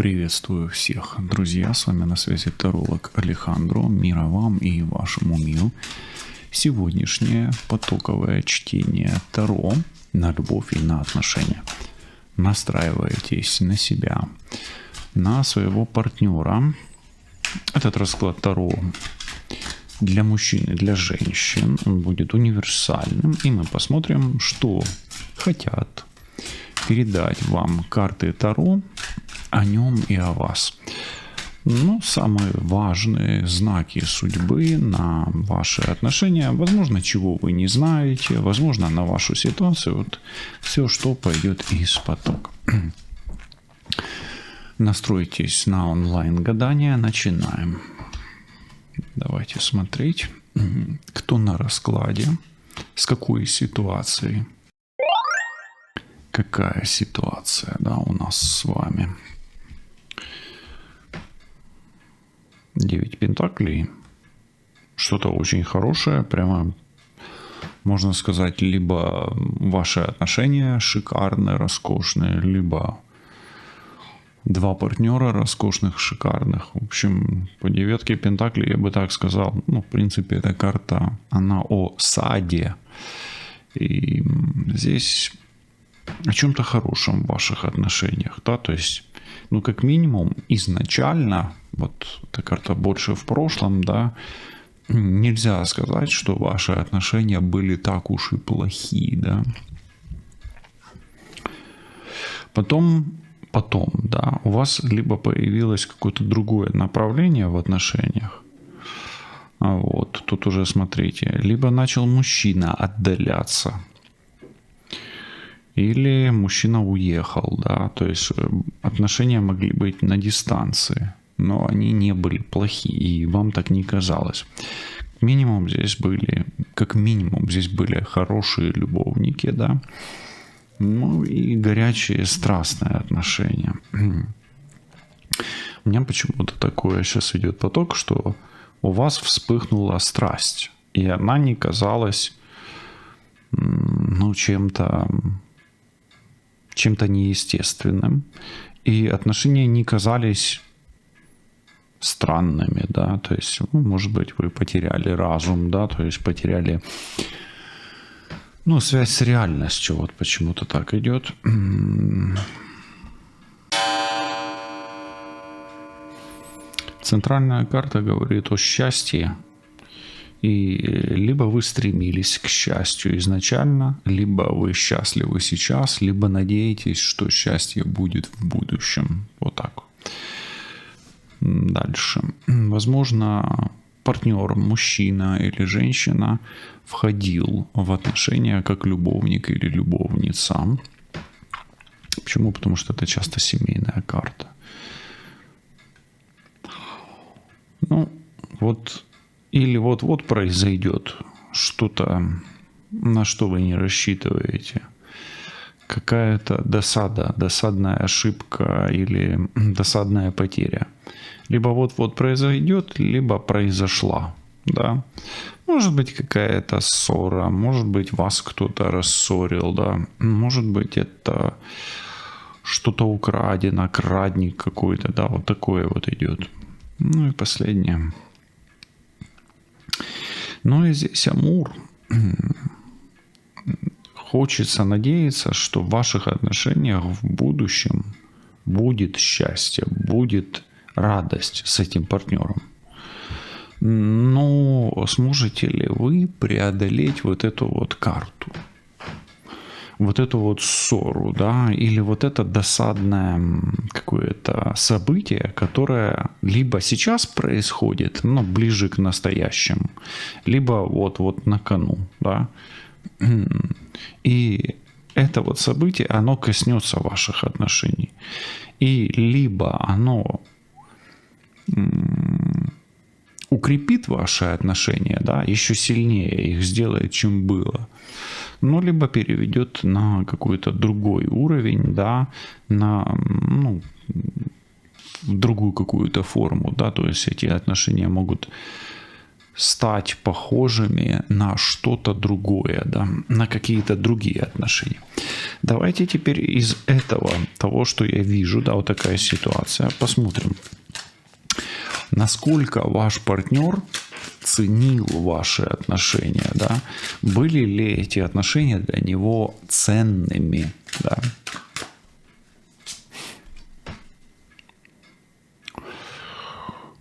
Приветствую всех, друзья, с вами на связи таролог Алехандро, мира вам и вашему миру. Сегодняшнее потоковое чтение Таро на любовь и на отношения. Настраивайтесь на себя, на своего партнера. Этот расклад Таро для мужчин и для женщин, он будет универсальным, и мы посмотрим, что хотят передать вам карты Таро о нем и о вас. Самые важные знаки судьбы на ваши отношения, возможно, чего вы не знаете, возможно, на вашу ситуацию, вот все, что пойдет из потока. Настройтесь на онлайн-гадание, начинаем. Давайте смотреть, кто на раскладе, с какой ситуацией. Какая ситуация, у нас с вами? 9 пентаклей. Что-то очень хорошее, прямо можно сказать, либо ваши отношения шикарные, роскошные, либо два партнера роскошных, шикарных. В общем, по 9 пентаклей я бы так сказал. В принципе, эта карта, она о саде. И здесь о чем-то хорошем в ваших отношениях, то есть, как минимум, изначально, вот эта карта больше в прошлом, нельзя сказать, что ваши отношения были так уж и плохие, Потом, у вас либо появилось какое-то другое направление в отношениях, вот, тут уже смотрите, либо начал мужчина отдаляться, или мужчина уехал, то есть отношения могли быть на дистанции, но они не были плохие, и вам так не казалось. Как минимум здесь были хорошие любовники, и горячие страстные отношения. У меня почему-то такое сейчас идет поток, что у вас вспыхнула страсть, и она не казалась чем-то неестественным, и отношения не казались странными, то есть, может быть, вы потеряли разум, то есть потеряли, связь с реальностью, вот почему-то так идет. Центральная карта говорит о счастье, и либо вы стремились к счастью изначально, либо вы счастливы сейчас, либо надеетесь, что счастье будет в будущем. Вот так. Дальше. Возможно, партнер, мужчина или женщина, входил в отношения как любовник или любовница. Почему? Потому что это часто семейная карта. Или вот произойдет что-то, на что вы не рассчитываете. Какая-то досадная ошибка или досадная потеря. Либо вот произойдет, либо произошла. Может быть, какая-то ссора, может быть, вас кто-то рассорил, может быть, это что-то украдено, крадник какой-то, вот такое вот идет. И последнее. И здесь Амур. Хочется надеяться, что в ваших отношениях в будущем будет счастье, будет радость с этим партнером. Но сможете ли вы преодолеть вот эту вот карту? Вот эту вот ссору, или вот это досадное какое-то событие, которое либо сейчас происходит, но ближе к настоящему, либо вот на кону, И это вот событие, оно коснется ваших отношений. И либо оно укрепит ваши отношения, еще сильнее их сделает, чем было, либо переведет на какой-то другой уровень, на в другую какую-то форму, то есть эти отношения могут стать похожими на что-то другое, да, на какие-то другие отношения. Давайте теперь из этого, того, что я вижу, да, вот такая ситуация, посмотрим, насколько ваш партнер ценил ваши отношения, да, были ли эти отношения для него ценными, да.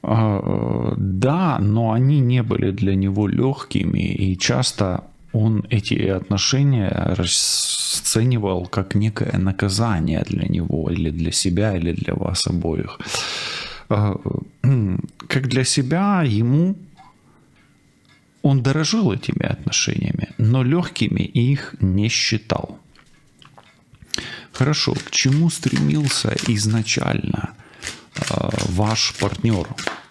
Да, но они не были для него легкими, и часто он эти отношения расценивал как некое наказание для него, или для себя, или для вас обоих. Как для себя ему он дорожил этими отношениями, но легкими их не считал. Хорошо, к чему стремился изначально ваш партнер,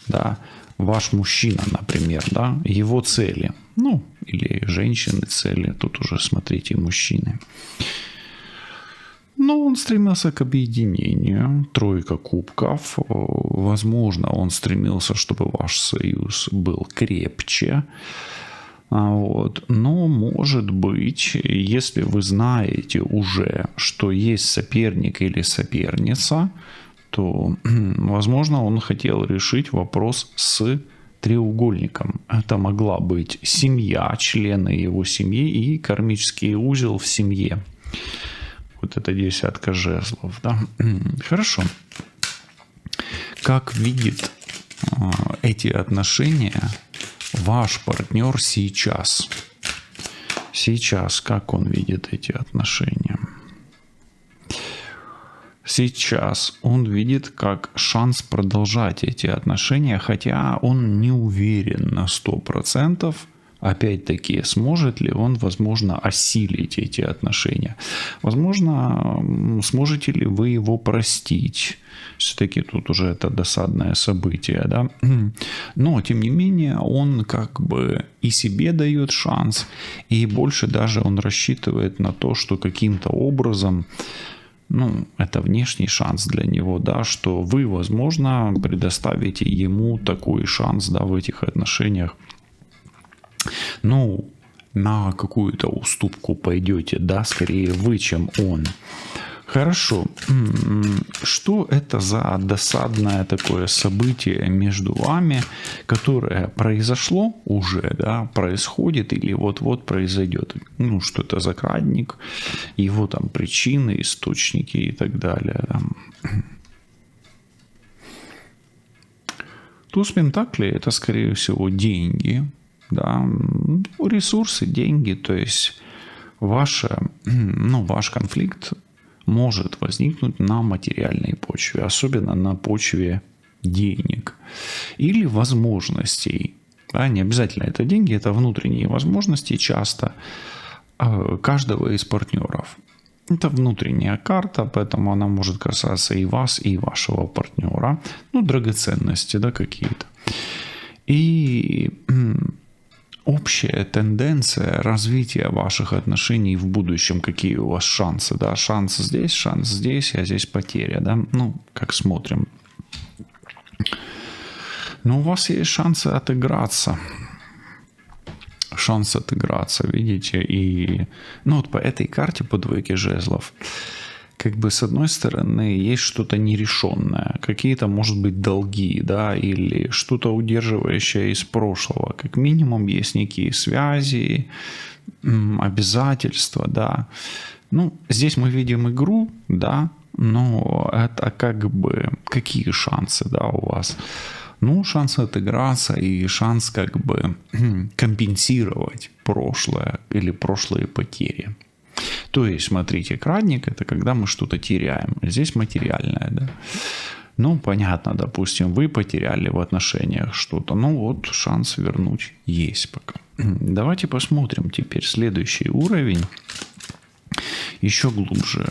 да, ваш мужчина, например, да, его цели, ну, или женщины цели, тут уже смотрите, мужчины. Но он стремился к объединению, тройка кубков, возможно, он стремился, чтобы ваш союз был крепче, вот. Но, может быть, если вы знаете уже, что есть соперник или соперница, то, возможно, он хотел решить вопрос с треугольником. Это могла быть семья, члены его семьи и кармический узел в семье. Вот это десятка жезлов, да? Хорошо. Как видит эти отношения ваш партнер сейчас? Сейчас, как он видит эти отношения? Сейчас он видит как шанс продолжать эти отношения, хотя он не уверен на 100%. Опять-таки, сможет ли он, возможно, осилить эти отношения? Возможно, сможете ли вы его простить? Все-таки тут уже это досадное событие, да? Но, тем не менее, он как бы и себе дает шанс, и больше даже он рассчитывает на то, что каким-то образом, ну, это внешний шанс для него, да, что вы, возможно, предоставите ему такой шанс, да, в этих отношениях. Ну, на какую-то уступку пойдете, да, скорее вы, чем он. Хорошо. Что это за досадное такое событие между вами, которое произошло уже, да, происходит или вот-вот произойдет? Ну, что это за крадник, его там причины, источники и так далее. Туз Пентаклей — это, скорее всего, деньги, да, ресурсы, деньги, то есть ваш конфликт может возникнуть на материальной почве, особенно на почве денег или возможностей. Да, не обязательно это деньги, это внутренние возможности часто каждого из партнеров. Это внутренняя карта, поэтому она может касаться и вас, и вашего партнера. Ну, драгоценности, да, какие-то. И общая тенденция развития ваших отношений в будущем, какие у вас шансы, да, шанс здесь, а здесь потеря, да, ну, как смотрим. Но у вас есть шансы отыграться, видите, и, ну, вот по этой карте, по двойке жезлов, как бы с одной стороны есть что-то нерешенное, какие-то, может быть, долги, да, или что-то удерживающее из прошлого. Как минимум есть некие связи, обязательства, да. Ну, здесь мы видим игру, да, но это как бы какие шансы, да, у вас? Ну, шанс отыграться и шанс как бы компенсировать прошлое или прошлые потери. То есть, смотрите, крадник — это когда мы что-то теряем. Здесь материальное, да. Ну, понятно, допустим, вы потеряли в отношениях что-то. Ну, вот шанс вернуть есть пока. Давайте посмотрим теперь следующий уровень. Еще глубже.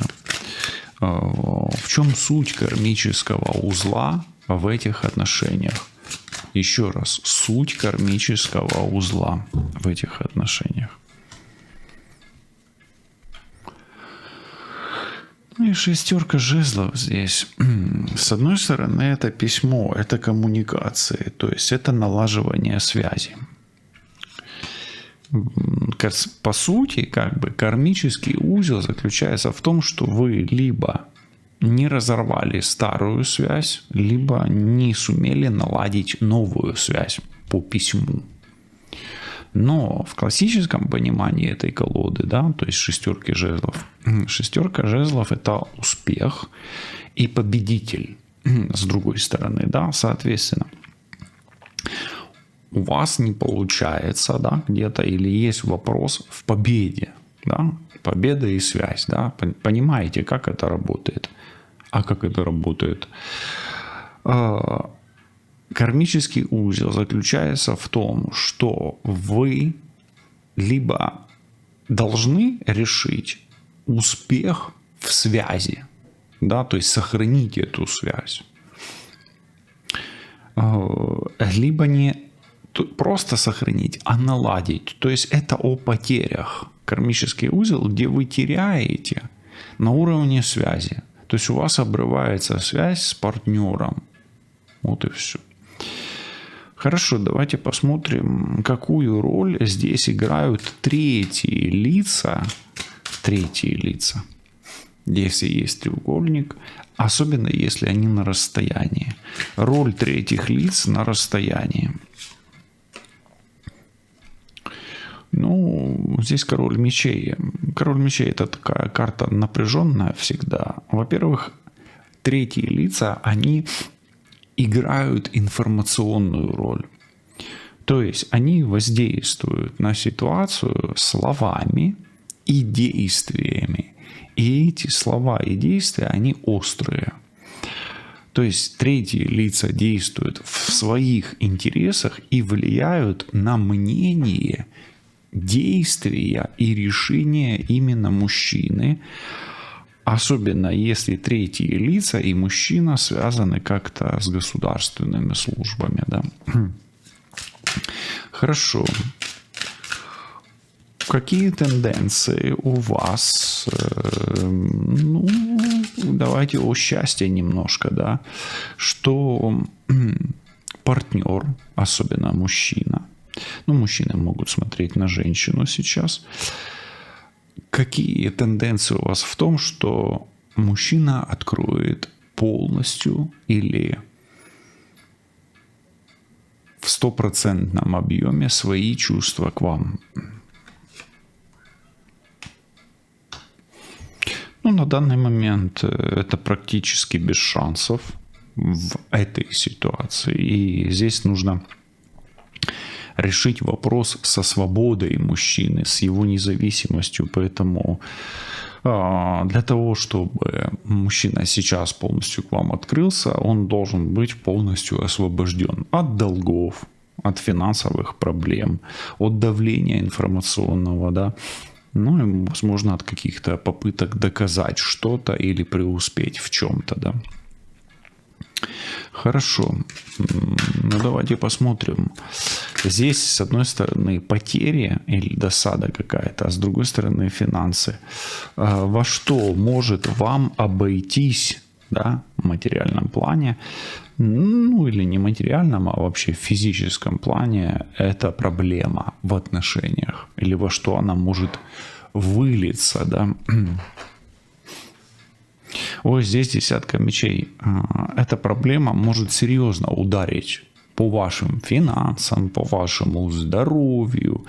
В чем суть кармического узла в этих отношениях? Еще раз, суть кармического узла в этих отношениях. Ну и шестерка жезлов здесь. С одной стороны, это письмо, это коммуникации, то есть это налаживание связи. по сути, как бы кармический узел заключается в том, что вы либо не разорвали старую связь, либо не сумели наладить новую связь по письму. Но в классическом понимании этой колоды, да, то есть шестерка жезлов это успех и победитель с другой стороны, да, соответственно, у вас не получается, да, где-то, или есть вопрос в победе, да, победа и связь, да, понимаете, как это работает? А как это работает? Кармический узел заключается в том, что вы либо должны решить успех в связи, да, то есть сохранить эту связь, либо не просто сохранить, а наладить. То есть это о потерях. Кармический узел, где вы теряете на уровне связи. То есть у вас обрывается связь с партнером. Вот и все. Хорошо, давайте посмотрим, какую роль здесь играют третьи лица. Если есть треугольник, особенно если они на расстоянии. Роль третьих лиц на расстоянии. Ну, здесь король мечей. Король мечей это такая карта напряженная всегда. Во-первых, третьи лица, они играют информационную роль. То есть они воздействуют на ситуацию словами и действиями. И эти слова и действия, они острые. То есть третьи лица действуют в своих интересах и влияют на мнение, действия и решения именно мужчины. Особенно если третьи лица и мужчина связаны как-то с государственными службами. Да? Хорошо. Какие тенденции у вас? Ну, давайте о счастье немножко, да. Что партнер, особенно мужчина, ну, мужчины могут смотреть на женщину сейчас. Какие тенденции у вас в том, что мужчина откроет полностью или в 100% объеме свои чувства к вам? Ну, на данный момент это практически без шансов в этой ситуации. И здесь нужно решить вопрос со свободой мужчины, с его независимостью. Поэтому для того, чтобы мужчина сейчас полностью к вам открылся, он должен быть полностью освобожден от долгов, от финансовых проблем, от давления информационного, да, ну и, возможно, от каких-то попыток доказать что-то или преуспеть в чем-то, да. Хорошо. Ну, давайте посмотрим. Здесь, с одной стороны, потери или досада какая-то, а с другой стороны, финансы. Во что может вам обойтись, да, в материальном плане, ну или не материальном, а вообще в физическом плане, это проблема в отношениях? Или во что она может вылиться, да? Вот здесь десятка мечей. Эта проблема может серьезно ударить по вашим финансам, по вашему здоровью,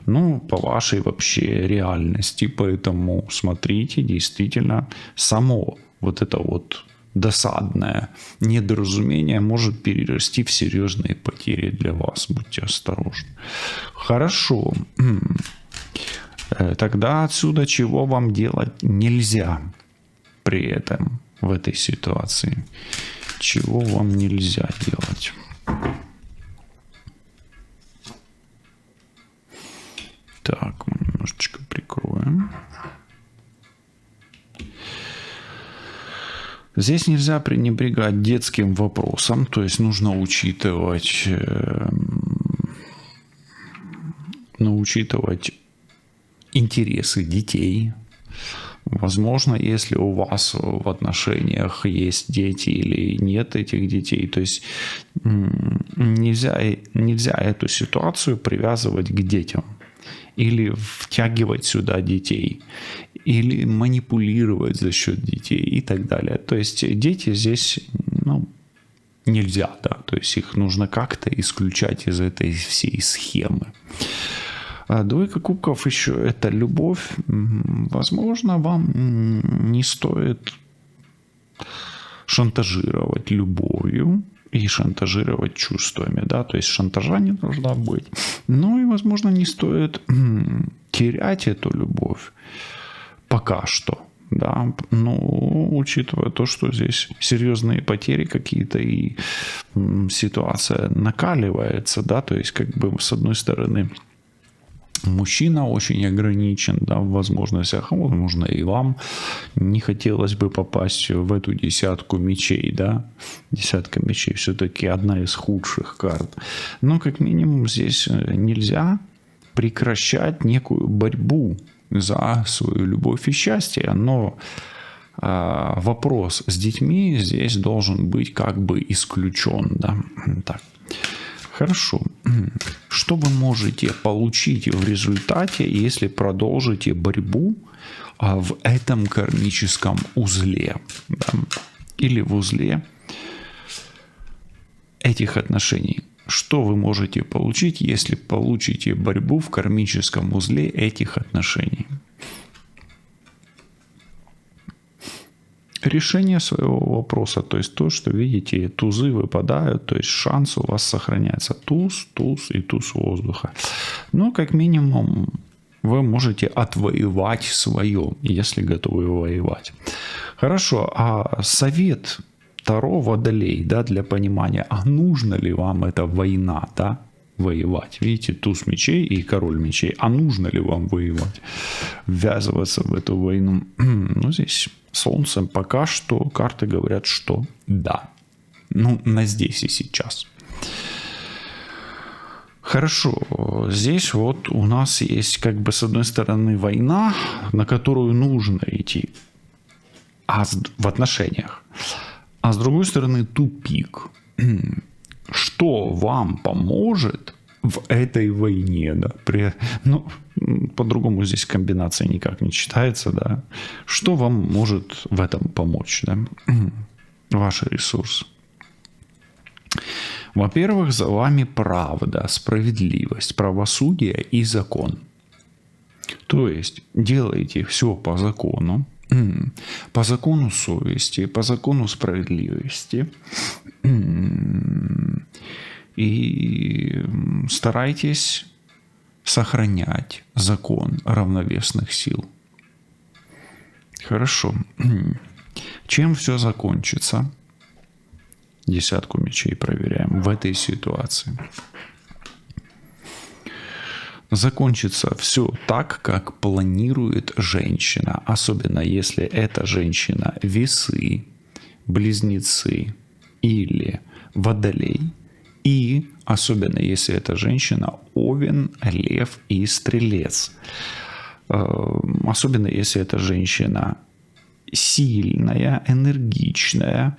ну, по вашей вообще реальности. Поэтому смотрите, действительно, само вот это вот досадное недоразумение может перерасти в серьезные потери для вас. Будьте осторожны. Хорошо. Тогда отсюда чего вам делать нельзя при этом в этой ситуации? Чего вам нельзя делать? Так, мы немножечко прикроем. Здесь нельзя пренебрегать детским вопросом, то есть нужно учитывать интересы детей. Возможно, если у вас в отношениях есть дети или нет этих детей, то есть нельзя эту ситуацию привязывать к детям. или втягивать сюда детей, или манипулировать за счет детей и так далее. То есть дети здесь, ну, нельзя, да, то есть их нужно как-то исключать из этой всей схемы. Двойка кубков еще это любовь. Возможно, вам не стоит шантажировать любовью и шантажировать чувствами, да, то есть шантажа не должна быть. Ну и, возможно, не стоит терять эту любовь пока что, да, но учитывая то, что здесь серьезные потери какие-то и ситуация накаливается, да, то есть как бы с одной стороны мужчина очень ограничен, да, в возможностях, а возможно и вам не хотелось бы попасть в эту десятку мечей, да, десятка мечей все-таки одна из худших карт, но как минимум здесь нельзя прекращать некую борьбу за свою любовь и счастье, но вопрос с детьми здесь должен быть как бы исключен, да, так. Хорошо. Что вы можете получить в результате, если продолжите борьбу в этом кармическом узле? Да? Или в узле этих отношений? Что вы можете получить, если получите борьбу в кармическом узле этих отношений? Решение своего вопроса, то есть то, что видите, тузы выпадают, то есть шанс у вас сохраняется. Туз, туз и туз воздуха. Но как минимум вы можете отвоевать свое, если готовы воевать. Хорошо, а совет Таро Водолей, да, для понимания, а нужно ли вам эта война, да, воевать? Видите, туз мечей и король мечей. А нужно ли вам воевать? Ввязываться в эту войну? Ну, здесь солнцем пока что карты говорят, что да. Ну, на здесь и сейчас. Хорошо. Здесь вот у нас есть как бы с одной стороны война, на которую нужно идти в отношениях. А с другой стороны тупик. Что вам поможет в этой войне, да? Ну, по-другому здесь комбинация никак не читается, да? Что вам может в этом помочь, да? Ваш ресурс. Во-первых, за вами правда, справедливость, правосудие и закон. То есть делайте все по закону совести, по закону справедливости. И старайтесь сохранять закон равновесных сил. Хорошо. Чем все закончится? Десятку мечей проверяем в этой ситуации. Закончится все так, как планирует женщина. Особенно если эта женщина весы, близнецы или водолей. И особенно если эта женщина овен, лев и стрелец. Особенно если эта женщина сильная, энергичная.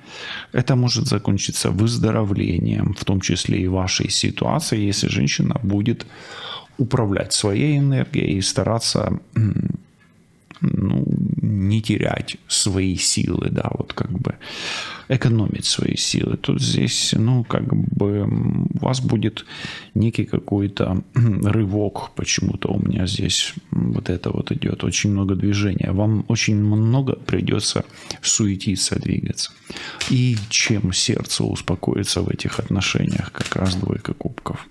Это может закончиться выздоровлением, в том числе и вашей ситуации, если женщина будет управлять своей энергией и стараться, ну, не терять свои силы, да, вот как бы экономить свои силы. Тут здесь, ну, как бы у вас будет некий какой-то рывок, почему-то у меня здесь вот это вот идет, очень много движения. Вам очень много придется суетиться, двигаться. И чем сердце успокоится в этих отношениях, как раз двойка кубков.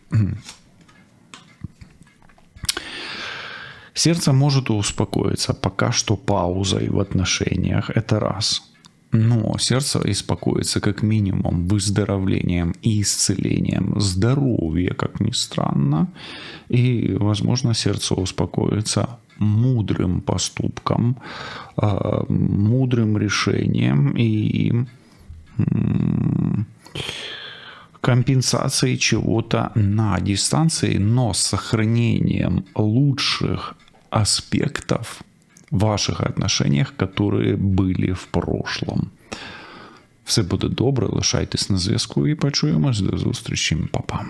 Сердце может успокоиться пока что паузой в отношениях, это раз. Но сердце успокоится как минимум выздоровлением и исцелением здоровья, как ни странно. И, возможно, сердце успокоится мудрым поступком, мудрым решением и компенсацией чего-то на дистанции, но с сохранением лучших аспектов в ваших отношениях, которые были в прошлом. Все буде добре, лишайтесь на зв'язку і почуємось. До зустрічі, па-па.